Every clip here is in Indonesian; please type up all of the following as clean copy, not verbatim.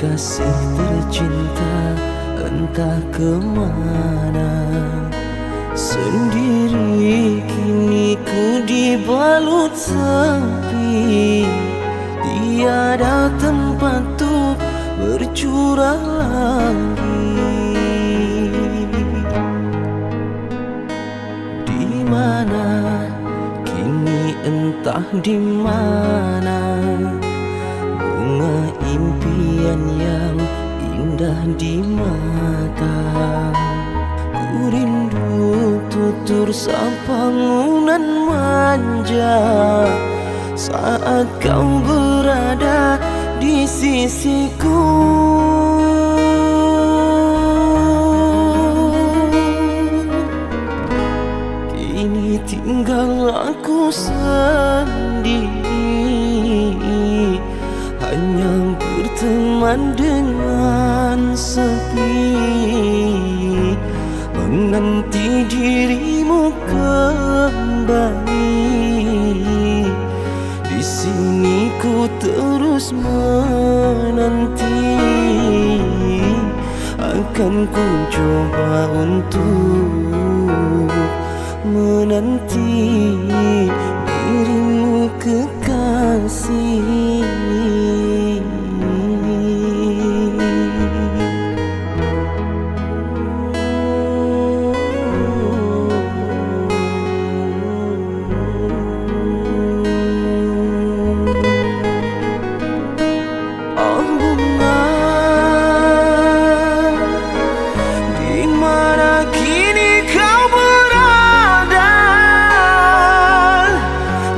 Kekasih tercinta entah kemana, sendiri kini ku dibalut sepi. Tiada tempat untuk bercurah lagi. Di mana kini entah di mana bunga impian yang indah di mata. Ku rindu tutur sapa ngunan manja saat kau berada di sisiku. Kini tinggal aku sendiri, hanya berteman dengan sepi, menanti dirimu kembali. Di sini ku terus menanti, akan ku coba untuk menanti dirimu kekasih.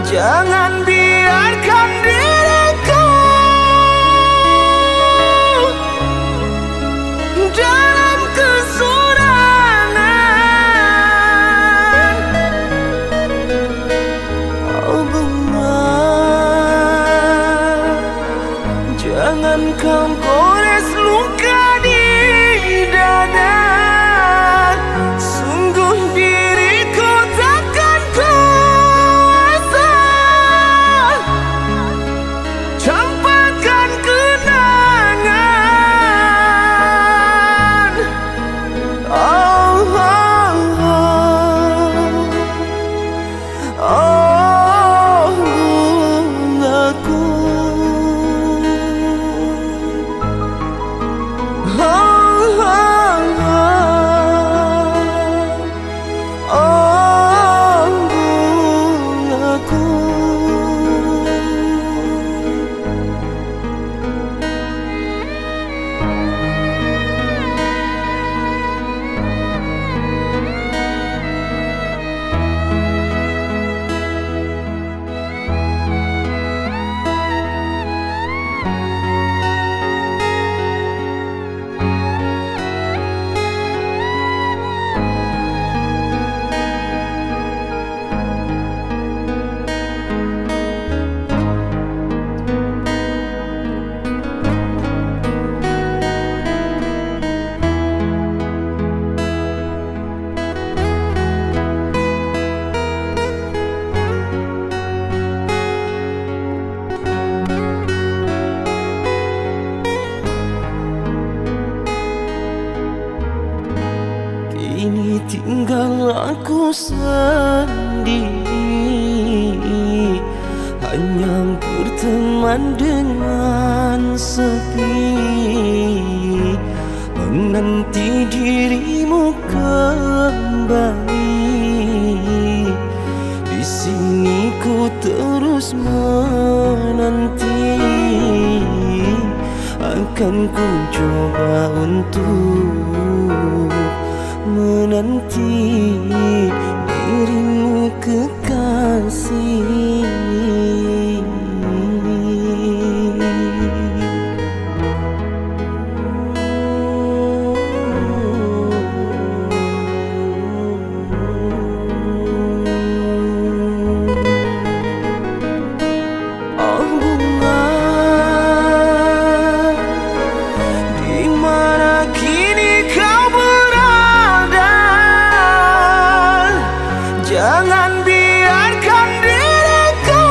Jangan biarkan diriku dalam kesurangan. Oh bunga, jangan kau gores luka di dada. Sungguh diriku takkan kuasa campakkan kenangan. Oh, oh, oh, oh, bungaku. Oh, oh, oh, oh, bungaku. Kini tinggal aku sendiri, hanya berteman dengan sepi, menanti dirimu kembali. Di sini ku terus menanti, akan ku coba untuk menanti dirimu kekasih. Oh bunga, di mana kini kau berada. Jangan biarkan diriku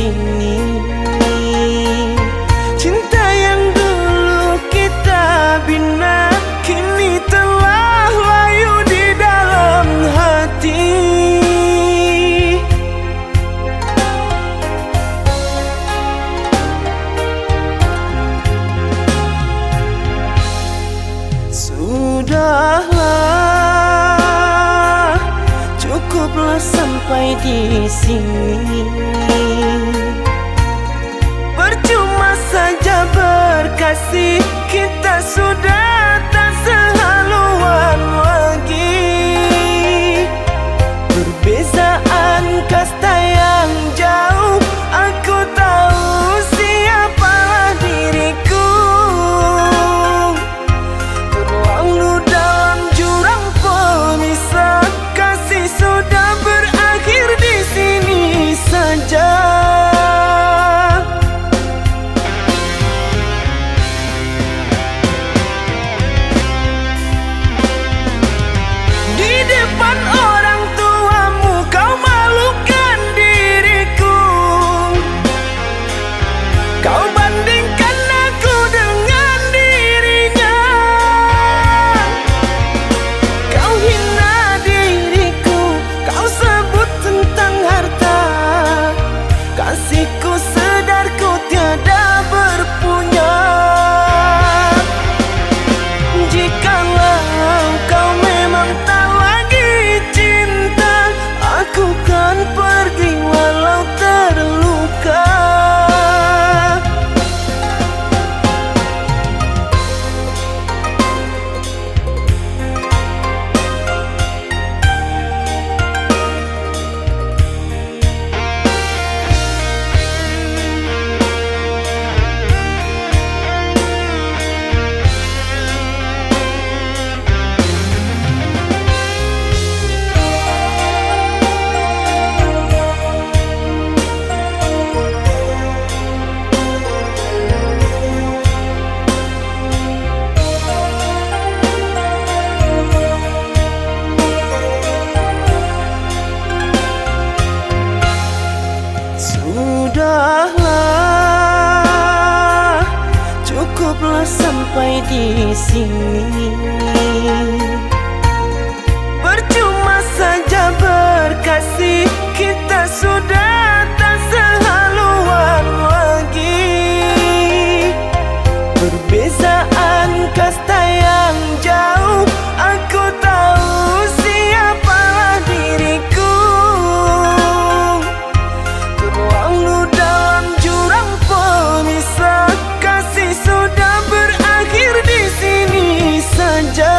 sini. Cinta yang dulu kita bina kini telah layu di dalam hati. Sudahlah, cukuplah sampai di sini. Percuma saja berkasih, kita sudah tak sehaluan lagi. Perbezaan kasta yang jauh, aku tahu siapalah diriku. Terlalu dalam jurang pemisah, kasih sudah berakhir di sini saja. Di depan orang tuamu kau malukan diriku. Kau bandingkan aku dengan dirinya. Kau hina diriku, kau sebut tentang harta. Kasihku sedarku tiada berpunya. Jikalau kau memang tak lagi cinta, aku kan pergi walau terluka. Sudahlah, cukuplah sampai di sini. Percuma saja berkasih, kita sudah tak sehaluan lagi. Perbezaan kasta yang jauh, aku tahu siapalah diriku. Terlalu dalam jurang pemisah, kasih sudah berakhir di sini saja.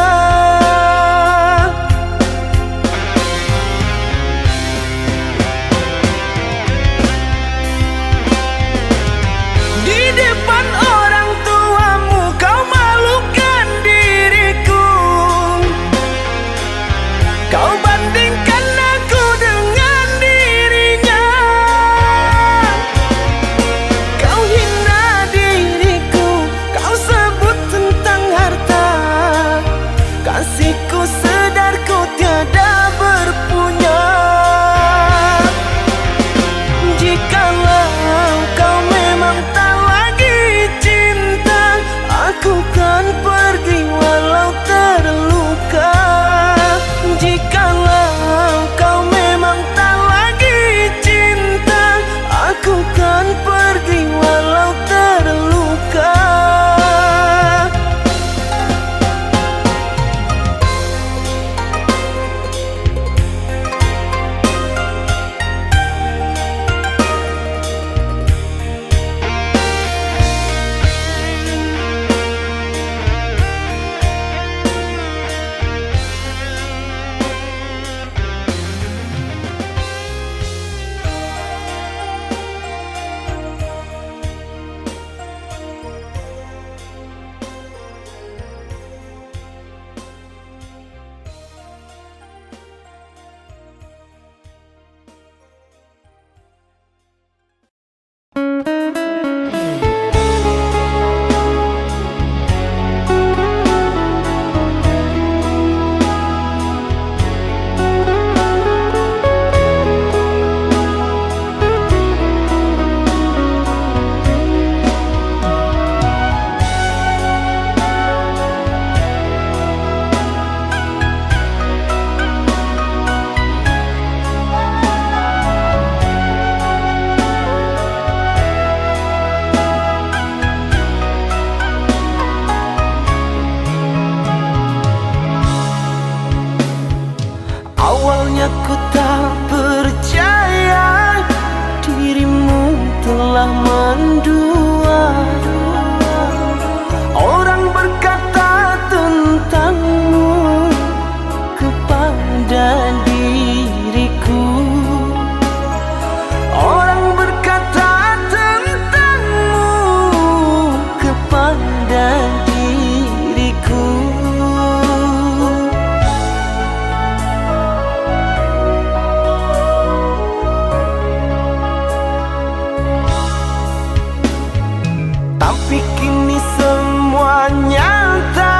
semua nyata,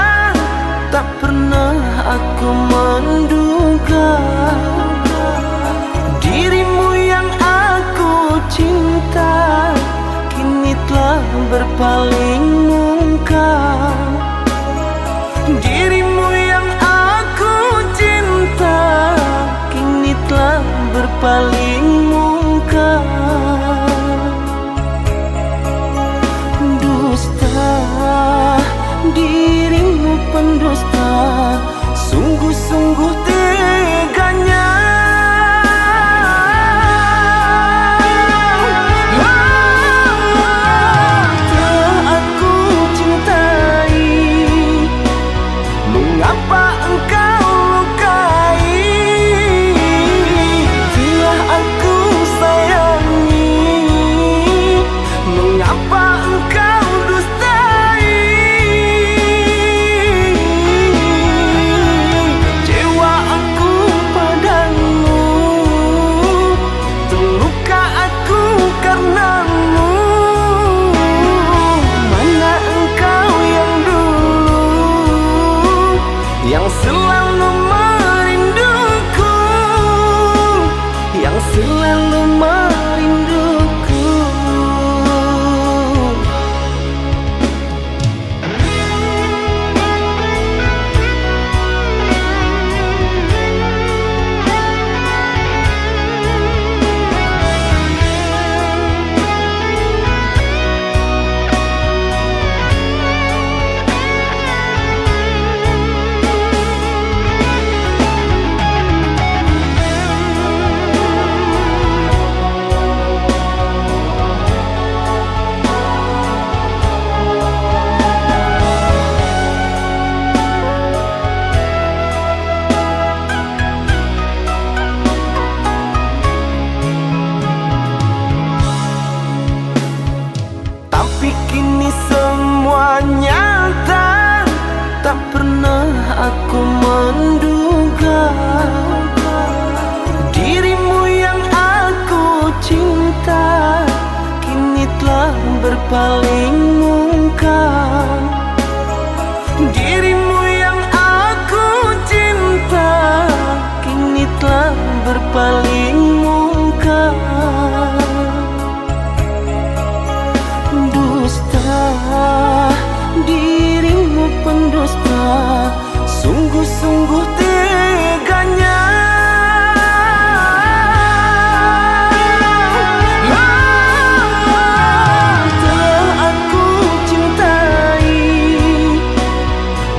tak pernah aku menduga dirimu yang aku cinta kini telah berpaling muka. Dirimu yang aku cinta kini telah berpaling muka. Dusta, dirimu pendusta, sungguh-sungguh teganya. Telah aku cintai, mengapa engkau lukai? Telah aku sayangi, mengapa engkau dustai? Kecewa aku padamu, terluka aku karenamu. Mana engkau yang dulu, yang selalu merinduku, yang selalu merinduku. Tapi kini semua nyata, tak pernah aku menduga dirimu yang aku cinta kini telah berpaling muka. Dirimu yang aku cinta kini telah berpaling muka. Dusta, dirimu pendusta, sungguh-sungguh teganya. Telah aku cintai,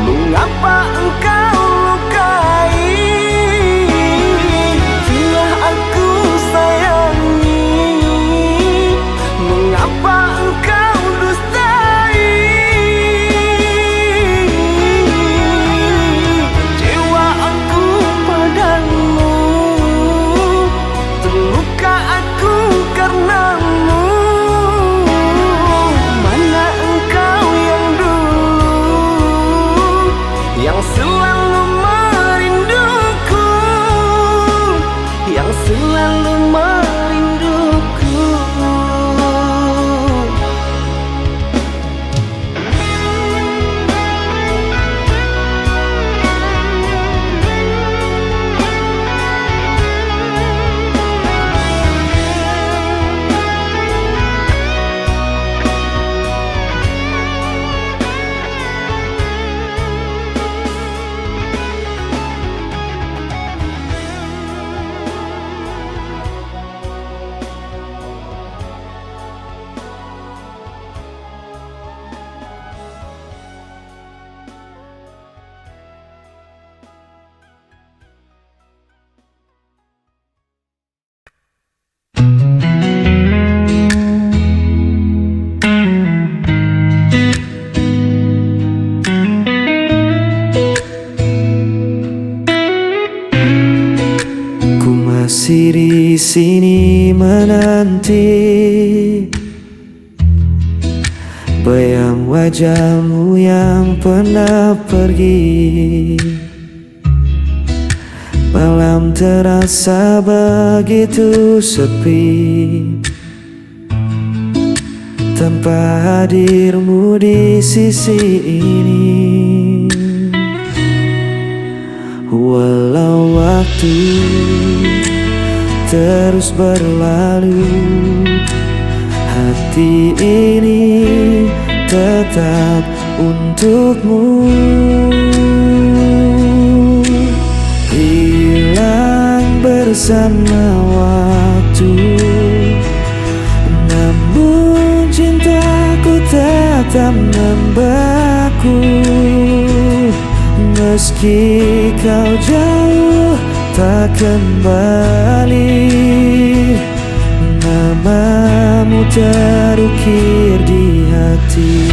mengapa engkau lukai? Telah aku sayangi, mengapa engkau dustai? Kecewa aku padamu, terluka aku karenamu. Mana engkau yang dulu, yang selalu merinduku, yang selalu merinduku. Ku masih di sini menanti bayang wajahmu yang pernah pergi. Malam terasa begitu sepi, tanpa hadirmu di sisi ini. Walau waktu terus berlalu, hati ini tetap untukmu. Hilang bersama waktu, namun cintaku tetap membeku. Meski kau jauh tak kembali, namamu terukir di hati.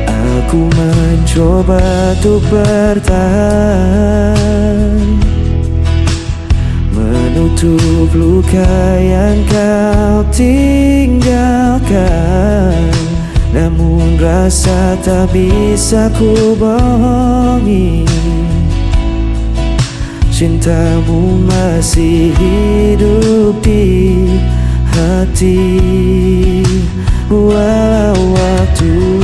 Aku mencoba untuk bertahan, menutup luka yang kau tinggalkan. Namun rasa tak bisa ku bohongi, cintamu masih hidup di hati. Walau waktu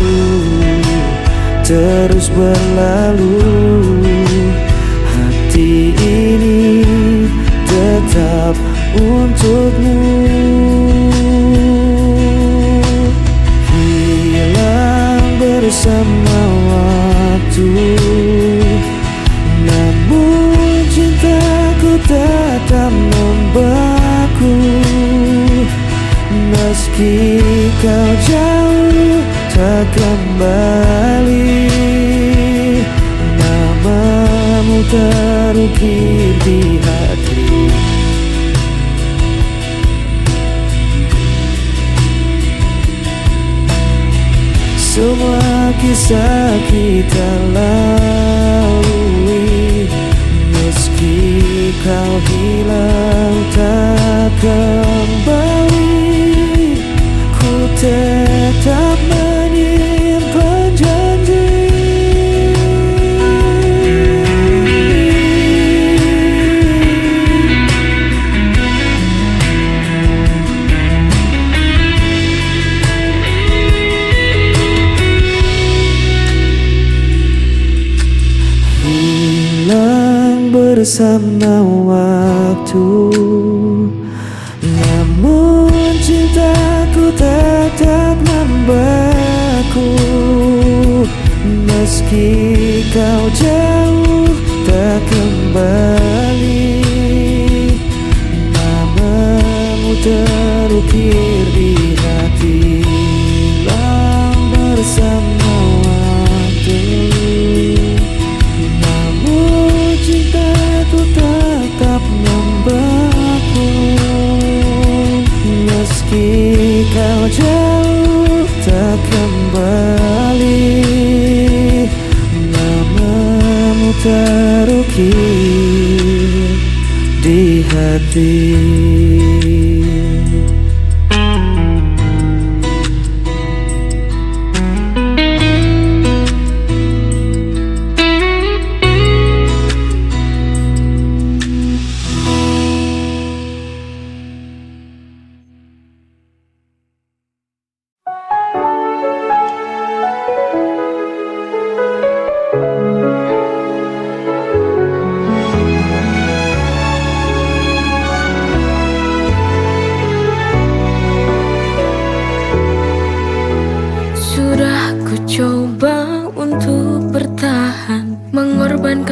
terus berlalu, hati ini tetap untukmu. Bersama waktu, namun cintaku tetap membeku. Meski kau jauh tak kembali, namamu terukir di hati. Semua kisah kita lalui, meski kau hilang tak kembali, ku tetap menyimpan janji. Bersama waktu, namun cintaku tetap membeku. Meski kau jauh tak kembali, namamu terukir di hati. Hilang bersama waktu, cintaku tetap membeku. Meski kau jauh tak kembali, namamu terukir di hati.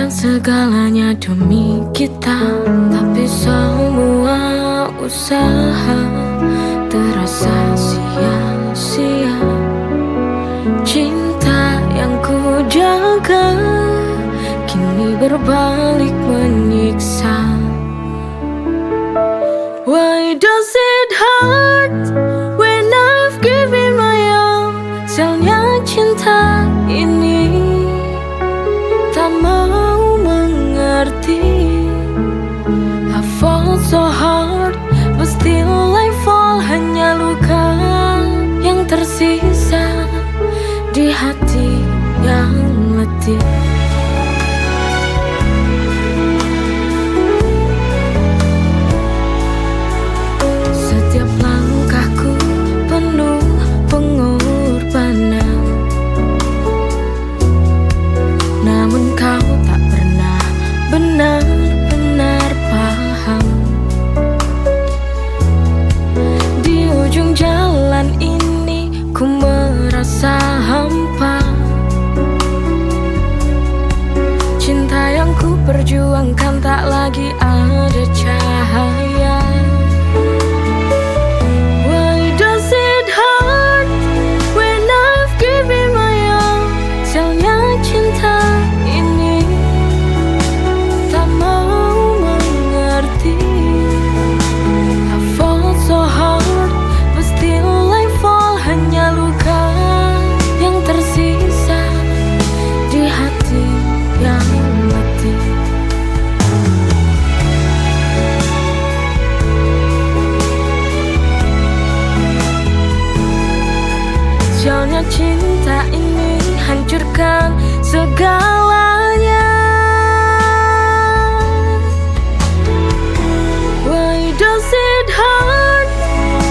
Segalanya demi kita, tapi semua usaha terasa sia-sia. Cinta yang ku jaga kini berbalik menyiksa. Why does it hurt when I've given my all? Sialnya cinta ini tak mau mengerti. I fall so hard, but still I fall. Hanya luka yang tersisa di hati yang letih. cinta ini hancurkan segalanya. Why does it hurt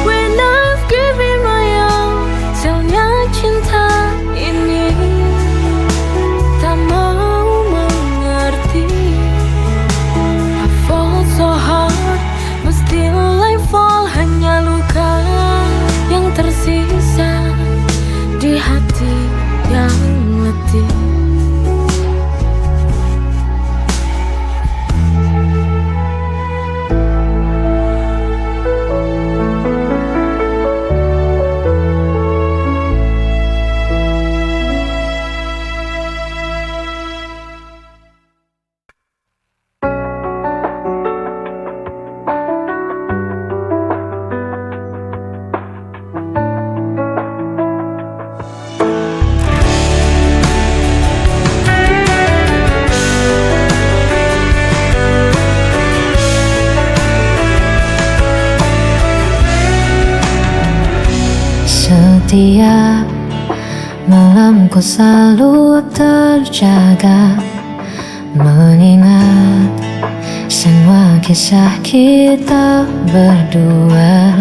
when I've given my all? Sialnya cinta ini tak mau mengerti. I fall so hard, but still I fall. Hanya luka yang tersisa di hati yang letih. Setiap malamku selalu terjaga, mengingat semua kisah kita berdua.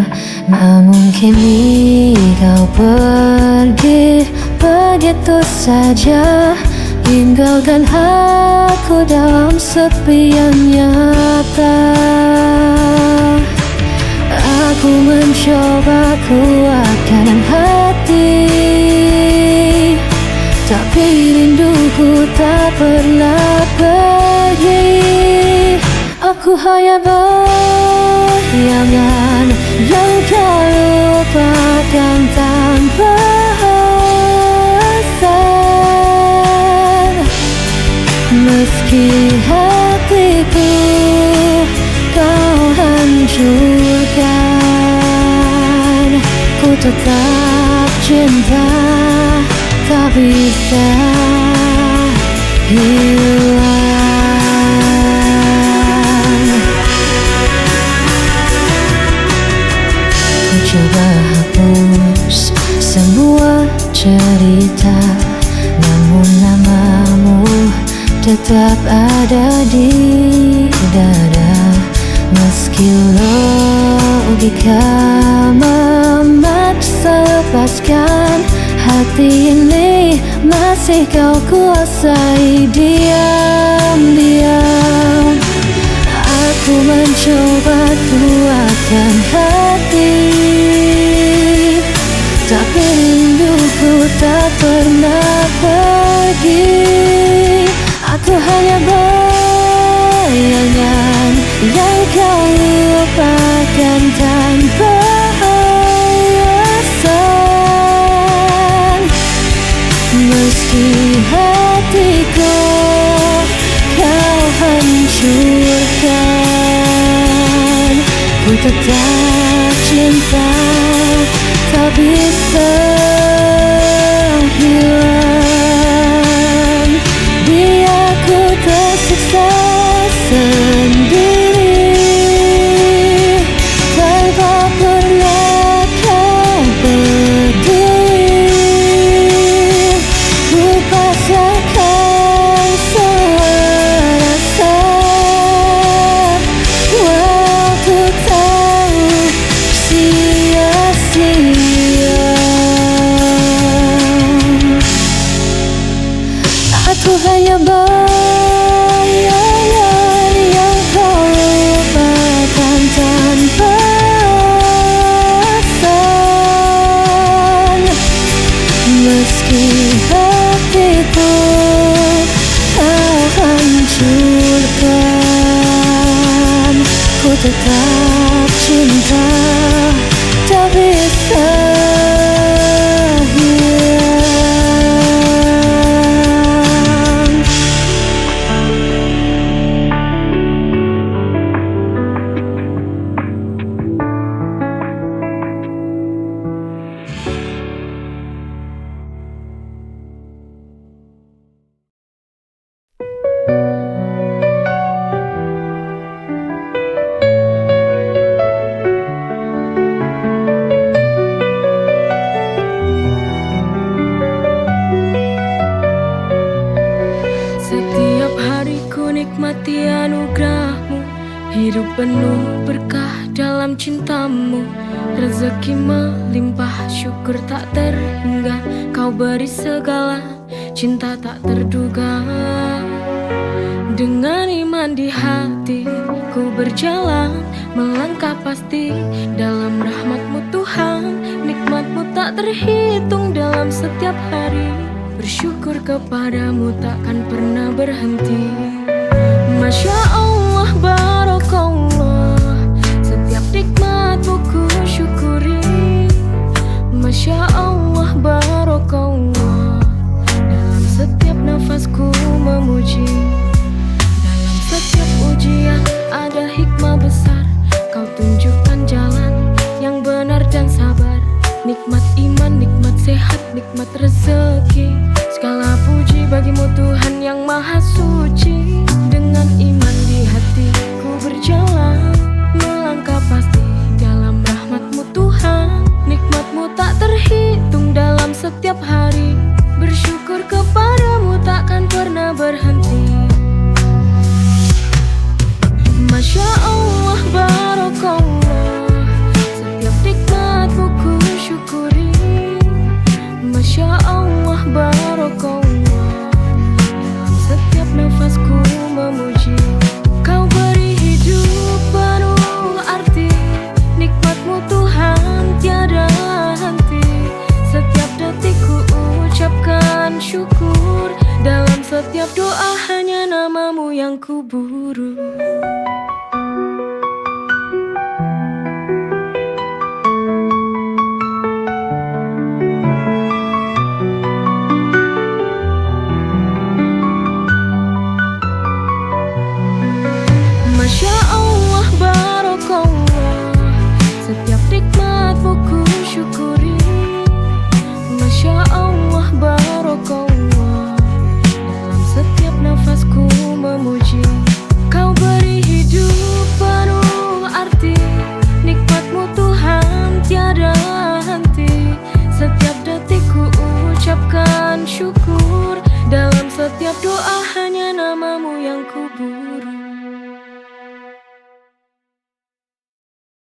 Namun kini kau pergi begitu saja, tinggalkan aku dalam sepi yang nyata. Aku mencoba kuatkan hati, tapi rinduku tak pernah pergi. Aku hanya bayangan yang kau lupakan tanpa alasan. Meski hatiku kau hancurkan, ku tetap cinta, tak bisa hilang. Ku coba hapus semua cerita, namun namamu tetap ada di dada. Meski logika memaksa lepaskan, hati ini masih kau kuasai diam-diam. Aku mencoba kuatkan hati, tapi rinduku tak pernah pergi. Aku hanya bayangan yang kau lupakan tanpa alasan. Meski hatiku kau hancurkan, ku tetap cinta, tak bisa hilang. Biar ku tersiksa sendiri, tanpa pernah kau peduli. Ku pasrahkan semua rasa, waktu tahu sia-sia. Aku hanya bayangan yang kau lupakan tanpa alasan. Meski hatiku kau hancurkan, ku tetap cinta, tak bisa hilang. Hidup penuh berkah dalam cintamu, rezeki melimpah, syukur tak terhingga. Kau beri segala, cinta tak terduga. Dengan iman di hati, ku berjalan, melangkah pasti dalam rahmat-Mu Tuhan. Nikmat-Mu tak terhitung dalam setiap hari. Bersyukur kepadamu takkan pernah berhenti. Masya Allah, Barakallah, setiap nikmat-Mu ku syukuri. Masya Allah, Barakallah, dalam setiap nafasku memuji. Dalam setiap ujian ada hikmah besar. Kau tunjukkan jalan yang benar dan sabar. Nikmat iman, nikmat sehat, nikmat rezeki. Segala puji bagimu Tuhan yang maha suci. Dengan iman di hati ku berjalan, melangkah pasti dalam rahmat-Mu Tuhan. Nikmat-Mu tak terhitung dalam setiap hari. Bersyukur kepadamu takkan pernah berhenti. Masya Allah, Barakallah, setiap nikmat-Mu ku syukuri. Masya Allah, Barakallah, dalam setiap nafasku memuji. Kau beri hidup penuh arti, nikmat-Mu Tuhan tiada henti. Setiap detik ku ucapkan syukur, dalam setiap doa hanya nama-Mu yang ku buru. Masya Allah, Barakallah, setiap nikmat-Mu ku syukuri. Masya Allah, Barakallah, dalam setiap nafasku memuji. Kau beri hidup penuh arti, nikmat-Mu Tuhan tiada henti. Setiap detik ku ucapkan syukur, dalam setiap doa hanya nama-Mu yang ku buru.